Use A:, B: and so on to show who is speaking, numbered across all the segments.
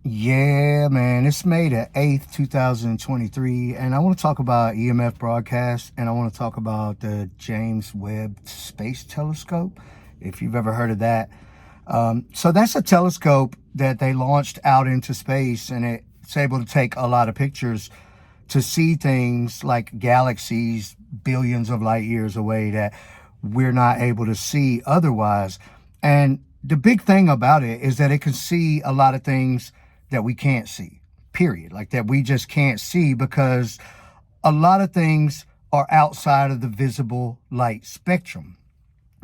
A: Yeah, man, it's May the 8th, 2023, and I want to talk about EMF broadcast, and I want to talk about the James Webb Space Telescope, if you've ever heard of that. So that's a telescope that they launched out into space, and it's able to take a lot of pictures to see things like galaxies billions of light years away that we're not able to see otherwise. And the big thing about it is that it can see a lot of things that we can't see, period. Like that we just can't see because a lot of things are outside of the visible light spectrum.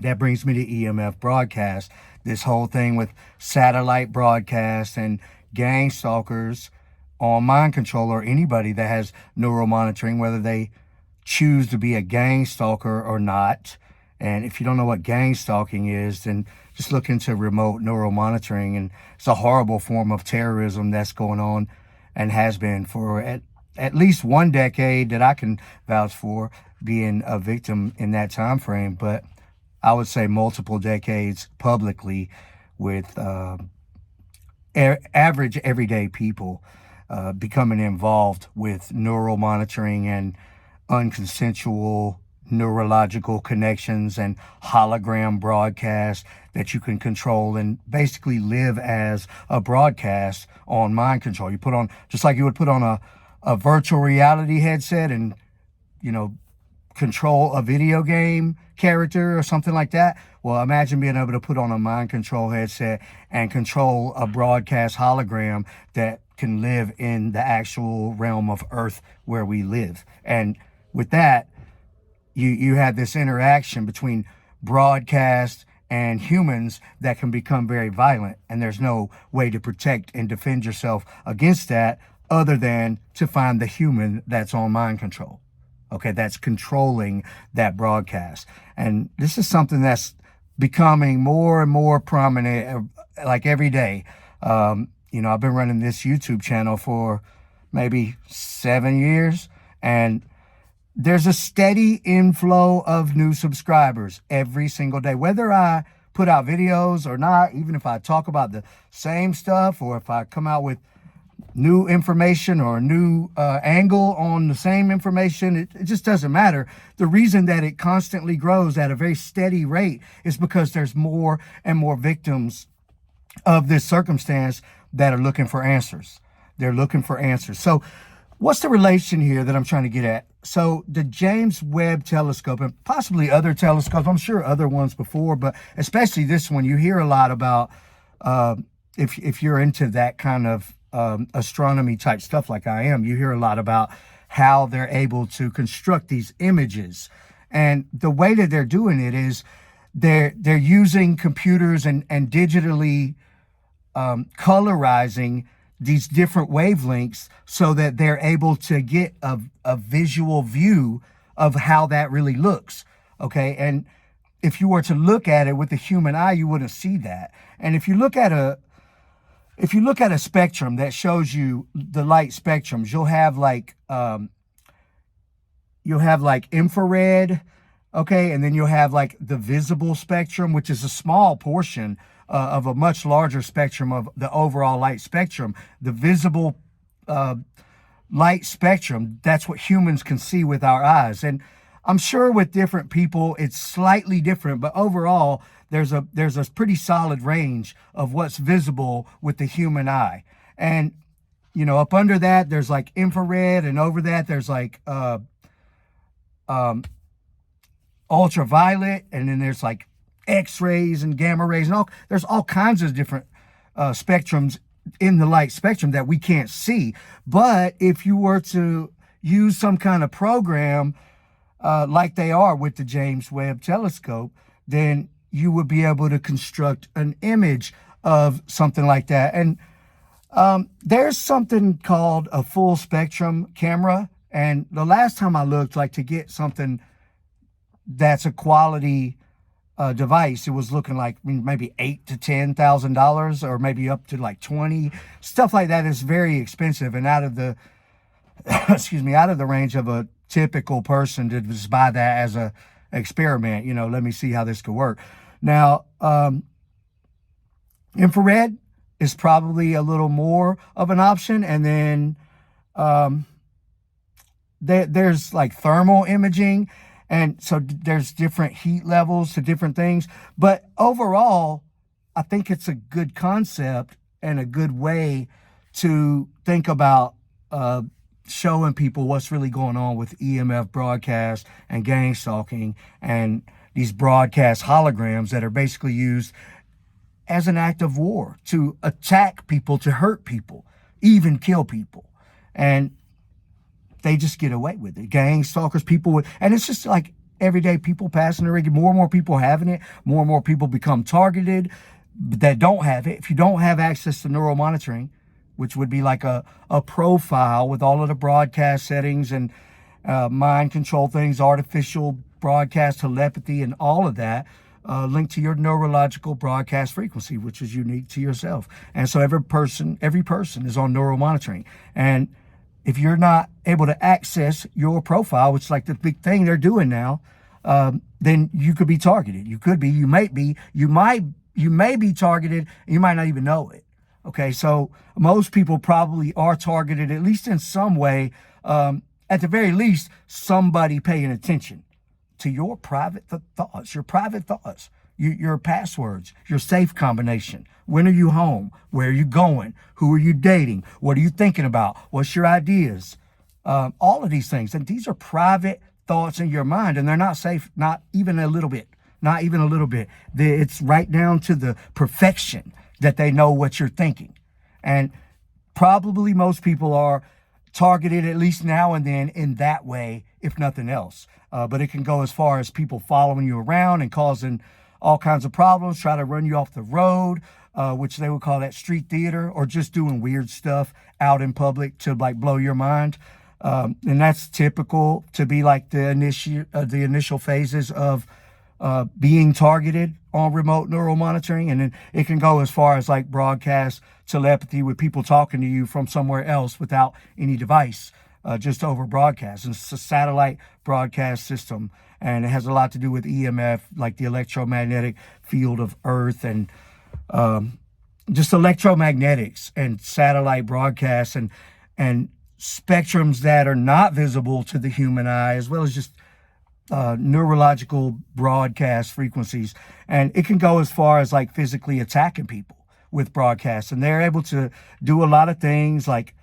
A: That brings me to EMF broadcast. This whole thing with satellite broadcast and gang stalkers on mind control, or anybody that has neural monitoring, whether they choose to be a gang stalker or not. And if you don't know what gang stalking is, then just look into remote neural monitoring. And it's a horrible form of terrorism that's going on and has been for at least one decade that I can vouch for, being a victim in that time frame. But I would say multiple decades publicly with average everyday people becoming involved with neural monitoring and unconsensual neurological connections and hologram broadcasts that you can control and basically live as a broadcast on mind control. You put on, just like you would put on a virtual reality headset and, control a video game character or something like that. Well, imagine being able to put on a mind control headset and control a broadcast hologram that can live in the actual realm of Earth where we live. And with that, you have this interaction between broadcast and humans that can become very violent. And there's no way to protect and defend yourself against that other than to find the human that's on mind control. Okay, that's controlling that broadcast. And this is something that's becoming more and more prominent, like every day. I've been running this YouTube channel for maybe 7 years, and there's a steady inflow of new subscribers every single day, whether I put out videos or not, even if I talk about the same stuff or if I come out with new information or a new angle on the same information. It just doesn't matter. The reason that it constantly grows at a very steady rate is because there's more and more victims of this circumstance that are looking for answers. They're looking for answers. So what's the relation here that I'm trying to get at? So the James Webb telescope, and possibly other telescopes, I'm sure other ones before, but especially this one, you hear a lot about, if you're into that kind of astronomy type stuff like I am, you hear a lot about how they're able to construct these images. And the way that they're doing it is they're using computers and digitally colorizing these different wavelengths so that they're able to get a visual view of how that really looks. Okay. And if you were to look at it with the human eye, you wouldn't see that. And if you look at a spectrum that shows you the light spectrums, you'll have like infrared, okay, and then you'll have like the visible spectrum, which is a small portion of a much larger spectrum of the overall light spectrum. The visible light spectrum, that's what humans can see with our eyes. And I'm sure with different people, it's slightly different, but overall, there's a pretty solid range of what's visible with the human eye. And, up under that, there's like infrared, and over that, there's like ultraviolet, and then there's like X-rays and gamma rays, and there's all kinds of different spectrums in the light spectrum that we can't see. But if you were to use some kind of program like they are with the James Webb telescope, then you would be able to construct an image of something like that. And there's something called a full spectrum camera. And the last time I looked, like to get something that's a quality device, it was looking like maybe $8,000 to $10,000, or maybe up to like 20. Stuff like that is very expensive and out of the out of the range of a typical person to just buy that as a experiment. Let me see how this could work. Now, infrared is probably a little more of an option. And then there's like thermal imaging. And so there's different heat levels to different things. But overall, I think it's a good concept and a good way to think about showing people what's really going on with EMF broadcast and gang stalking and these broadcast holograms that are basically used as an act of war to attack people, to hurt people, even kill people. And they just get away with it. Gang stalkers, and it's just like everyday people passing the regular, more and more people having it, more and more people become targeted that don't have it. If you don't have access to neural monitoring, which would be like a profile with all of the broadcast settings and mind control things, artificial broadcast telepathy and all of that, linked to your neurological broadcast frequency, which is unique to yourself. And so every person is on neural monitoring. And if you're not able to access your profile, which is like the big thing they're doing now, then you could be targeted. You might be targeted, and you might not even know it. Okay, so most people probably are targeted, at least in some way. At the very least, somebody paying attention to your private thoughts, your passwords, your safe combination. When are you home? Where are you going? Who are you dating? What are you thinking about? What's your ideas? All of these things. And these are private thoughts in your mind, and they're not safe, not even a little bit. It's right down to the perfection that they know what you're thinking. And probably most people are targeted at least now and then in that way, if nothing else. But it can go as far as people following you around and causing all kinds of problems, try to run you off the road, which they would call that street theater, or just doing weird stuff out in public to like blow your mind. And that's typical to be like the initial phases of being targeted on remote neural monitoring. And then it can go as far as like broadcast telepathy with people talking to you from somewhere else without any device, just over broadcast. And it's a satellite broadcast system, and it has a lot to do with EMF, like the electromagnetic field of Earth, and just electromagnetics and satellite broadcasts and spectrums that are not visible to the human eye, as well as just neurological broadcast frequencies. And it can go as far as like physically attacking people with broadcasts. And they're able to do a lot of things like,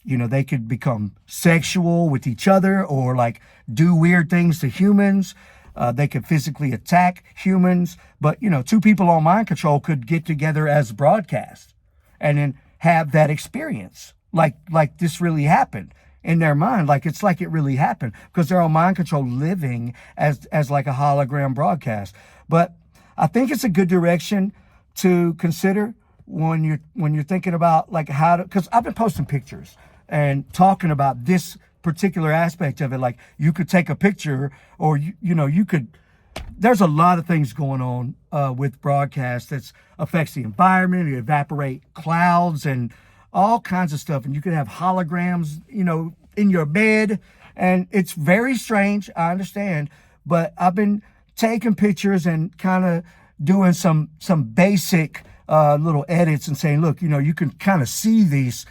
A: they could become sexual with each other, or like do weird things to humans. They could physically attack humans. But, two people on mind control could get together as broadcast and then have that experience. Like this really happened in their mind. Like it's like it really happened, because they're on mind control living as like a hologram broadcast. But I think it's a good direction to consider when you're thinking about like how to, because I've been posting pictures and talking about this particular aspect of it. Like you could take a picture, or you could, there's a lot of things going on with broadcast that affects the environment. You evaporate clouds and all kinds of stuff. And you could have holograms, in your bed. And it's very strange, I understand. But I've been taking pictures and kind of doing some basic little edits and saying, look, you can kind of see these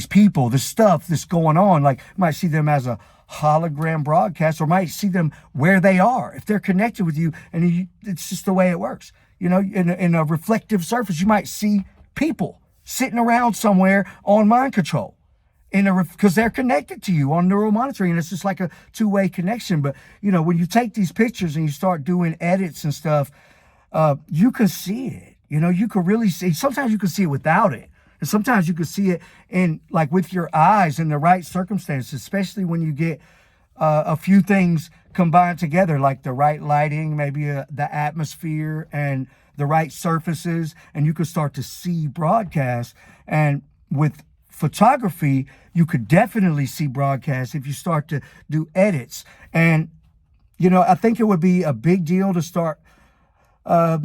A: people, this stuff that's going on. Like you might see them as a hologram broadcast, or might see them where they are if they're connected with you. And it's just the way it works. In a reflective surface, you might see people sitting around somewhere on mind control because they're connected to you on neural monitoring, and it's just like a two-way connection. But when you take these pictures and you start doing edits and stuff, you can see it. You can really see. Sometimes you can see it without it, and sometimes you can see it in like with your eyes in the right circumstances, especially when you get a few things combined together, like the right lighting, maybe the atmosphere and the right surfaces, and you could start to see broadcast. And with photography, you could definitely see broadcast if you start to do edits. And I think it would be a big deal to start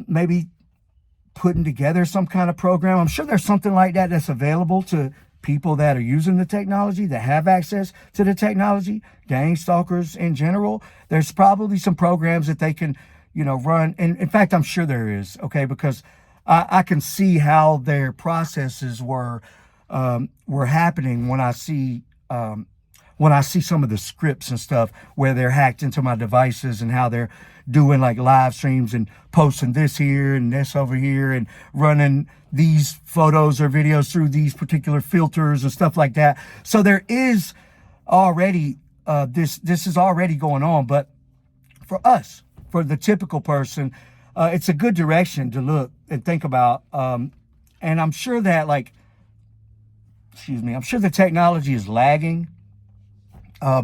A: maybe putting together some kind of program. I'm sure there's something like that that's available to people that are using the technology, that have access to the technology, gang stalkers in general. There's probably some programs that they can run. And in fact, I'm sure there is, okay, because I can see how their processes were happening when I see some of the scripts and stuff where they're hacked into my devices, and how they're doing like live streams and posting this here and this over here and running these photos or videos through these particular filters and stuff like that. So there is already this is already going on. But for us, for the typical person, it's a good direction to look and think about. And I'm sure that I'm sure the technology is lagging,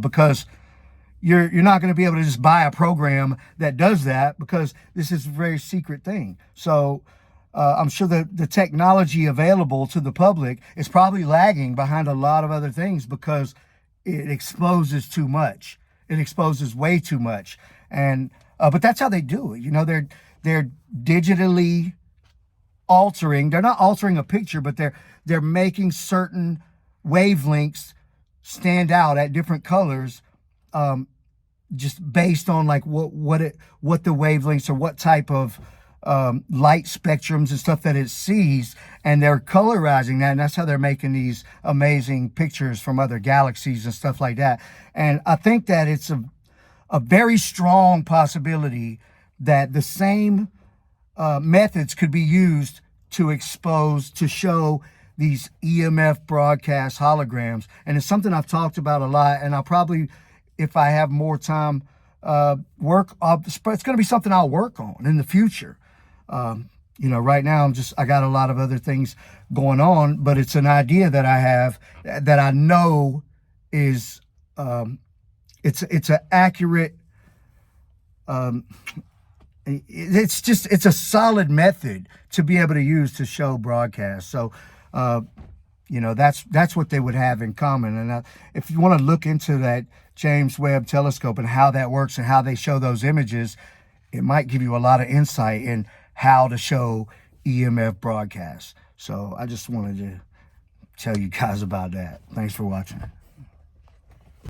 A: because you're not going to be able to just buy a program that does that, because this is a very secret thing. So I'm sure that the technology available to the public is probably lagging behind a lot of other things, because it exposes too much. It exposes way too much. And but that's how they do it. You know, they're digitally altering. They're not altering a picture, but they're making certain wavelengths stand out at different colors, just based on like what the wavelengths, or what type of light spectrums and stuff that it sees, and they're colorizing that, and that's how they're making these amazing pictures from other galaxies and stuff like that. And I think that it's a very strong possibility that the same methods could be used to show these EMF broadcast holograms. And it's something I've talked about a lot, and I'll probably, if I have more time, it's going to be something I'll work on in the future. You know, right now I got a lot of other things going on, but it's an idea that I have that I know is, it's an accurate, it's a solid method to be able to use to show broadcasts. So, you know, that's what they would have in common. And if you want to look into that James Webb telescope and how that works and how they show those images, it might give you a lot of insight in how to show EMF broadcasts. So I just wanted to tell you guys about that. Thanks for watching.